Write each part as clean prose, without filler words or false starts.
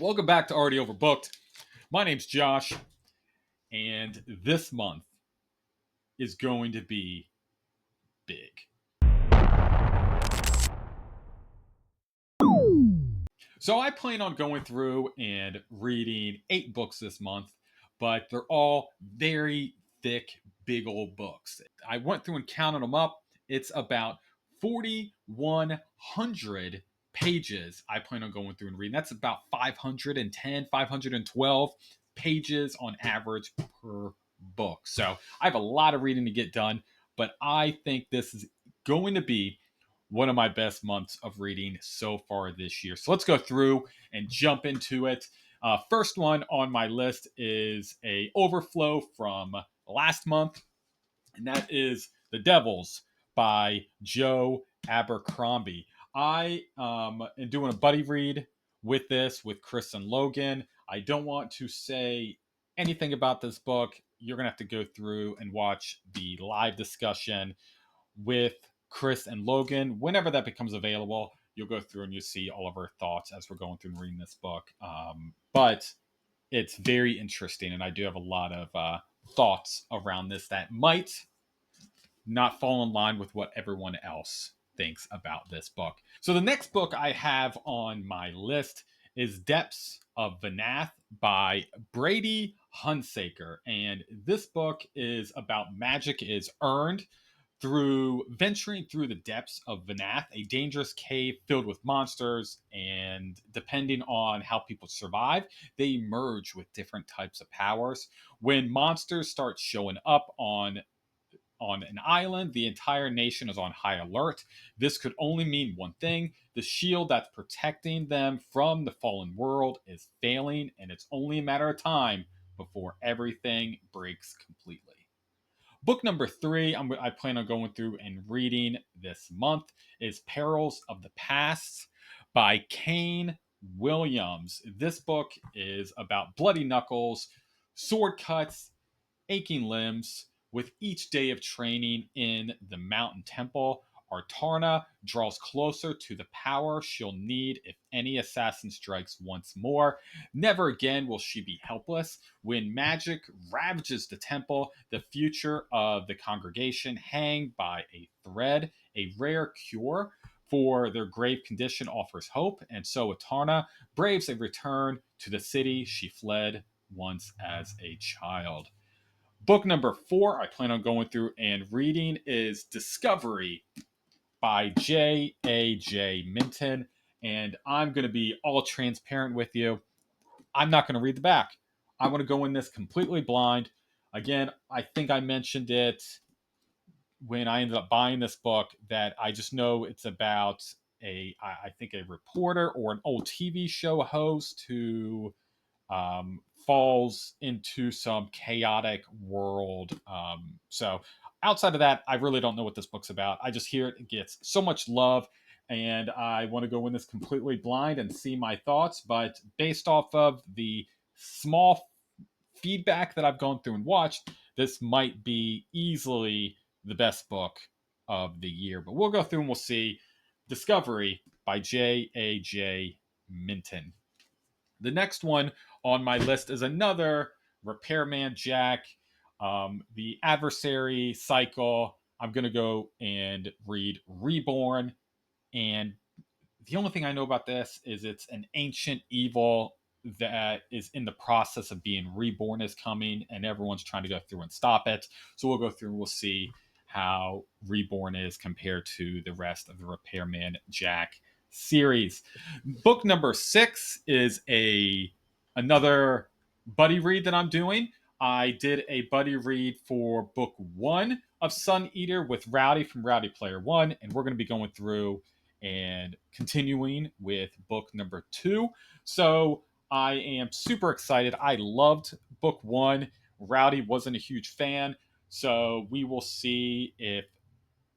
Welcome back to Already Overbooked. My name's Josh, and this month is going to be big. So I plan on going through and reading 8 books this month, but they're all very thick, big old books. I went through and counted them up. It's about 4,100 pages I plan on going through and reading. That's about 510, 512 pages on average per book. So I have a lot of reading to get done, but I think this is going to be one of my best months of reading so far this year. So let's go through and jump into it. First one on my list is a overflow from last month, and that is The Devils by Joe Abercrombie. I am doing a buddy read with this with Chris and Logan. I don't want to say anything about this book. You're going to have to go through and watch the live discussion with Chris and Logan. Whenever that becomes available, you'll go through and you'll see all of our thoughts as we're going through and reading this book. But it's very interesting, and I do have a lot of thoughts around this that might not fall in line with what everyone else thinks about this book. So the next book I have on my list is Depths of Vanath by Brady Hunsaker. And this book is about magic is earned through venturing through the depths of Vanath, a dangerous cave filled with monsters, and depending on how people survive, they emerge with different types of powers. When monsters start showing up on an island, the entire nation is on high alert. This could only mean one thing: the shield that's protecting them from the fallen world is failing, and it's only a matter of time before everything breaks completely. Book number 3, I plan on going through and reading this month is Perils of the Past by Kane Williams. This book is about bloody knuckles, sword cuts, aching limbs. With each day of training in the mountain temple, Artarna draws closer to the power she'll need if any assassin strikes once more. Never again will she be helpless. When magic ravages the temple, the future of the congregation hang by a thread. A rare cure for their grave condition offers hope, and so Atarna braves a return to the city she fled once as a child. Book number 4 I plan on going through and reading is Discovery by J.A.J. Minton. And I'm going to be all transparent with you. I'm not going to read the back. I want to go in this completely blind. Again, I think I mentioned it when I ended up buying this book that I just know it's about I think a reporter or an old TV show host who falls into some chaotic world. So outside of that, I really don't know what this book's about. I just hear it gets so much love, and I want to go in this completely blind and see my thoughts. But based off of the small feedback that I've gone through and watched, this might be easily the best book of the year. But we'll go through and we'll see. Discovery by J.A.J. Minton. The next one on my list is another Repairman Jack, the Adversary Cycle. I'm going to go and read Reborn. And the only thing I know about this is it's an ancient evil that is in the process of being reborn is coming, and everyone's trying to go through and stop it. So we'll go through and we'll see how Reborn is compared to the rest of the Repairman Jack series. Book number 6 is a another buddy read that I'm doing. I did a buddy read for book 1 of Sun Eater with Rowdy from Rowdy Player 1, and we're going to be going through and continuing with book number 2. So I am super excited. I loved book 1. Rowdy wasn't a huge fan, so we will see if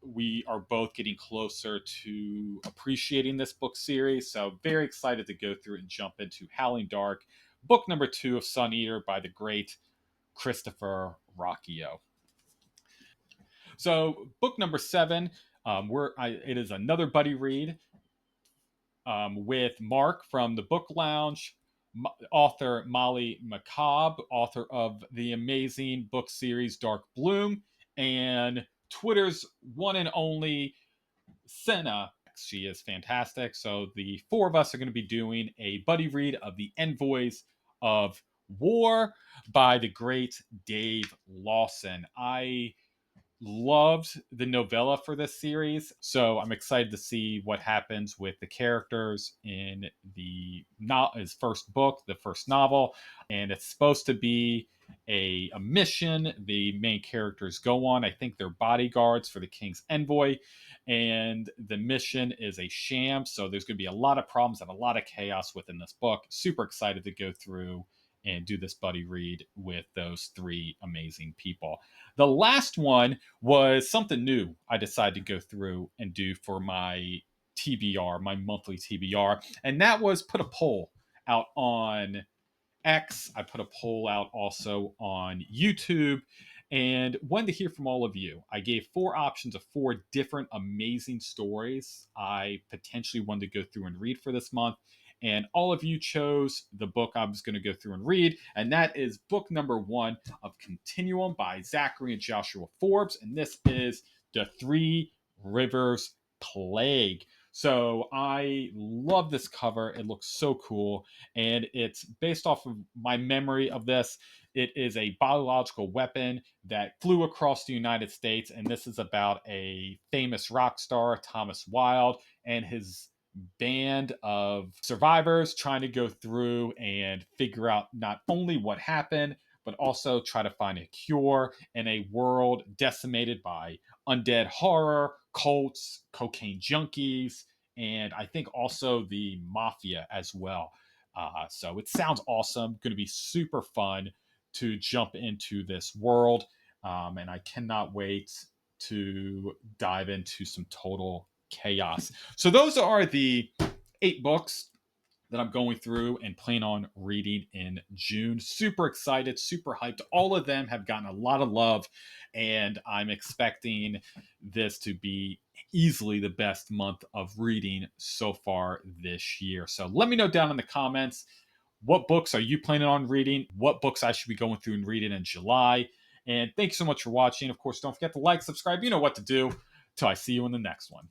we are both getting closer to appreciating this book series. So very excited to go through and jump into Howling Dark, book number 2 of Sun Eater by the great Christopher Rocchio. So book number 7, it is another buddy read with Mark from the Book Lounge. author Molly McCobb, author of the amazing book series Dark Bloom, and Twitter's one and only Senna. She is fantastic. So the four of us are going to be doing a buddy read of The Envoys of War by the great Dave Lawson. I loved the novella for this series, so I'm excited to see what happens with the characters in his first book, the first novel. And it's supposed to be a mission the main characters go on. I think they're bodyguards for the king's envoy, and the mission is a sham. So there's going to be a lot of problems and a lot of chaos within this book. Super excited to go through and do this buddy read with those three amazing people. The last one was something new I decided to go through and do for my TBR, my monthly TBR, and that was put a poll out on X. I put a poll out also on YouTube and wanted to hear from all of you. I gave four options of four different amazing stories I potentially wanted to go through and read for this month. And all of you chose the book I was going to go through and read. And that is book number 1 of Continuum by Zachary and Joshua Forbes. And this is The Three Rivers Plague. So I love this cover. It looks so cool. And it's based off of my memory of this. It is a biological weapon that flew across the United States. And this is about a famous rock star, Thomas Wilde, and his band of survivors trying to go through and figure out not only what happened, but also try to find a cure in a world decimated by undead horror, cults, cocaine junkies, and I think also the mafia as well. So it sounds awesome. Going to be super fun to jump into this world. And I cannot wait to dive into some total chaos. So those are the 8 books that I'm going through and plan on reading in June. Super excited, super hyped. All of them have gotten a lot of love, and I'm expecting this to be easily the best month of reading so far this year. So let me know down in the comments, what books are you planning on reading? What books I should be going through and reading in July? And thanks so much for watching. Of course, don't forget to like, subscribe. You know what to do. Till I see you in the next one.